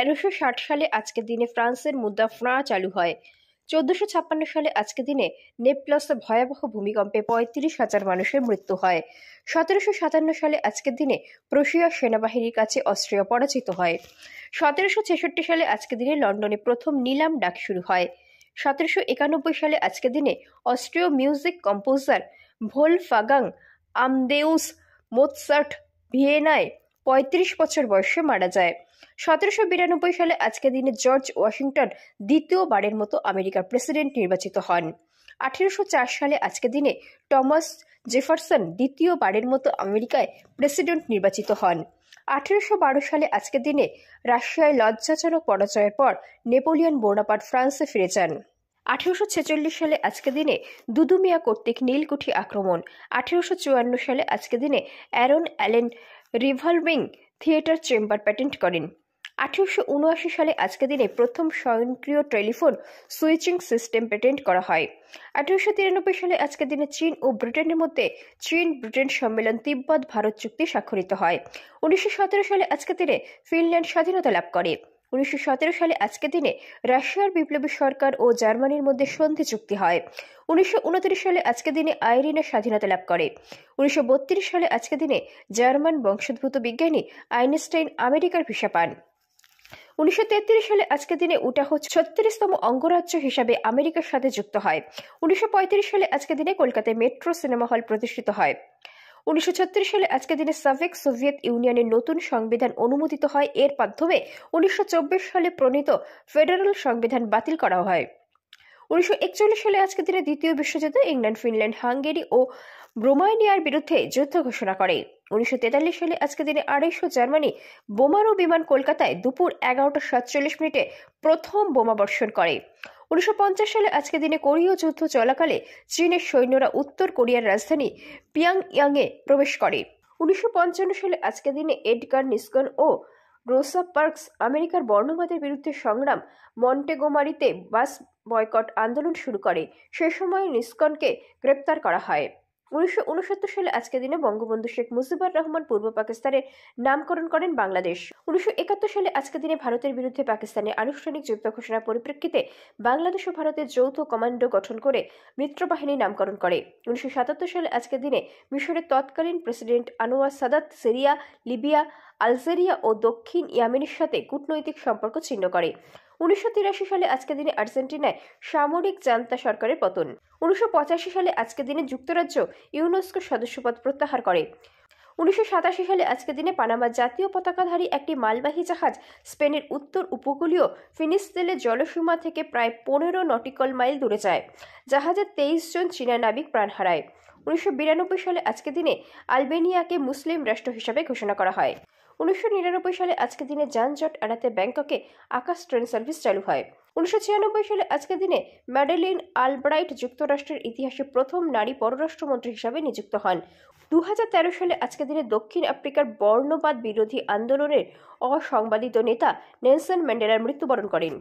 1360 সালে আজকের দিনে ফ্রান্সের মুদ্রা ফ্রাঁ চালু হয়। 1456 সালে আজকের দিনে নেপলসে ভয়াবহ ভূমিকম্পে 35,000 মানুষের মৃত্যু হয়। 1757 সালে আজকের দিনে প্রুশিয়ার সেনাবাহিনীর কাছে অস্ট্রিয়া পরাজিত হয়। 1766 সালে আজকের দিনে লন্ডনে প্রথম নিলাম ডাক শুরু হয়। 1791 সালে আজকের দিনে অস্ট্রীয় মিউজিক কম্পোজার ভোলফাগাং আমাদেউস মোৎসার্ট ভিয়েনায় 35 বছর বয়সে মারা যায়। 1792 সালে আজকের দিনে জর্জ ওয়াশিংটন দ্বিতীয়বারের মতো আমেরিকার প্রেসিডেন্ট নির্বাচিত হন। 1804 সালে আজকের দিনে টমাস জেফারসন দ্বিতীয়বারের মতো আমেরিকায় প্রেসিডেন্ট নির্বাচিত হন। 1812 সালে আজকের দিনে রাশিয়ায় লজ্জাজনক পরাজয়ের পর নেপোলিয়ন বোনাপার্ট ফ্রান্সে ফিরে যান। 1846 সালে আজকের দিনে দুদুমিয়া কর্তৃক নীলকুঠি আক্রমণ। 1854 সালে আজকের দিনে Aaron Allen revolving theatre chamber patent করেন। 1879 সালে আজকের দিনে প্রথম স্বয়ংক্রিয় টেলিফোন সুইচিং সিস্টেম পেটেন্ট করা হয়। 1893 সালে আজকের দিনে চীন ও ব্রিটেনের মধ্যে চীন ব্রিটেন সম্মেলন তিব্বত ভারত চুক্তি স্বাক্ষরিত হয়। 1917 সালে আজকের দিনে ফিনল্যান্ড স্বাধীনতা লাভ করে। 1917 সালে আজকের দিনে রাশিয়ার বিপ্লবী সরকার ও জার্মানির মধ্যে সন্ধি চুক্তি হয়। 1929 সালে আজকের দিনে আইরিনের স্বাধীনতা লাভ করে। 1932 সালে আজকের দিনে জার্মান বংশোদ্ভূত বিজ্ঞানী আইনস্টাইন আমেরিকার ভিসা পান। 1933 সালে আজকের দিনে উটাহ 36তম অঙ্গরাজ্য হিসাবে আমেরিকার সাথে যুক্ত হয়। 1935 সালে আজকের দিনে কলকাতায় মেট্রো সিনেমা হল প্রতিষ্ঠিত হয়। 1936 সালে আজকের দিনে সোভিয়েত ইউনিয়নের নতুন সংবিধান অনুমোদিত হয়। এর মাধ্যমে 1924 সালে প্রণীত ফেডারেল সংবিধান বাতিল করা হয়। 1941 সালে আজকের দিনে দ্বিতীয় বিশ্বযুদ্ধে ইংল্যান্ড, ফিনল্যান্ড, হাঙ্গেরি ও রোমানিয়ার বিরুদ্ধে যুদ্ধ ঘোষণা করে। 1943 সালে আজকের দিনে 250 জার্মানি বোমারু বিমান কলকাতায় দুপুর 11:47 প্রথম বোমা বর্ষণ করে। 1950 সালে আজকের দিনে কোরীয় যুদ্ধ চলাকালে চীনের সৈন্যরা উত্তর কোরিয়ার রাজধানী পিয়ংইয়ংয়ে প্রবেশ করে। 1955 সালে আজকের দিনে এডগার নিস্কন ও রোসা পার্কস আমেরিকার বর্ণবাদের বিরুদ্ধে সংগ্রাম মন্টেগোমারিতে বাস বয়কট আন্দোলন শুরু করে। সে সময় নিস্কনকে গ্রেপ্তার করা হয়। 1969 সালে আজকের দিনে বঙ্গবন্ধু শেখ মুজিবুর রহমান পূর্ব পাকিস্তানের নামকরণ করেন বাংলাদেশ। 1971 সালে আজকের দিনে ভারতের বিরুদ্ধে পাকিস্তানের আনুষ্ঠানিক যুদ্ধ ঘোষণার পরিপ্রেক্ষিতে বাংলাদেশ ও ভারতের যৌথ কমান্ডো গঠন করে মিত্রবাহিনী নামকরণ করে। 1977 সালে আজকের দিনে মিশরের তৎকালীন president Anwar Sadat Syria, Libya, Algeria ও দক্ষিণ ইয়েমেনের সাথে কূটনৈতিক সম্পর্ক ছিন্ন করে। 1983 সালে আজকের দিনে আর্জেন্টিনায় সামরিক জান্তা সরকারের পতন। 1985 সালে আজকের দিনে যুক্তরাজ্য ইউনেস্কো সদস্যপদ প্রত্যাহার করে। 1987 সালে আজকের দিনে পানামা জাতীয় পতাকাধারী একটি মালবাহী জাহাজ স্পেনের উত্তর উপকূলীয় ফিনিস্তেলে জলসীমা থেকে প্রায় 15 নটিক্যাল মাইল দূরে যায়। জাহাজের 23 জন চীনা নাবিক প্রাণ হারায়। 1992 সালে আজকের দিনে আলবেনিয়াকে মুসলিম রাষ্ট্র হিসাবে ঘোষণা করা হয়। 1999 সালে আজকের দিনে যানজট এড়াতে ব্যাংককে আকাশ ট্রেন সার্ভিস চালু হয়। 1996 সালে আজকের দিনে ম্যাডেলিন আলব্রাইট যুক্তরাষ্ট্রের ইতিহাসে প্রথম নারী পররাষ্ট্রমন্ত্রী হিসাবে নিযুক্ত হন। 2013 সালে আজকের দিনে দক্ষিণ আফ্রিকার বর্ণবাদ বিরোধী আন্দোলনের অসংবাদিত নেতা নেলসন ম্যান্ডেলার মৃত্যুবরণ করেন।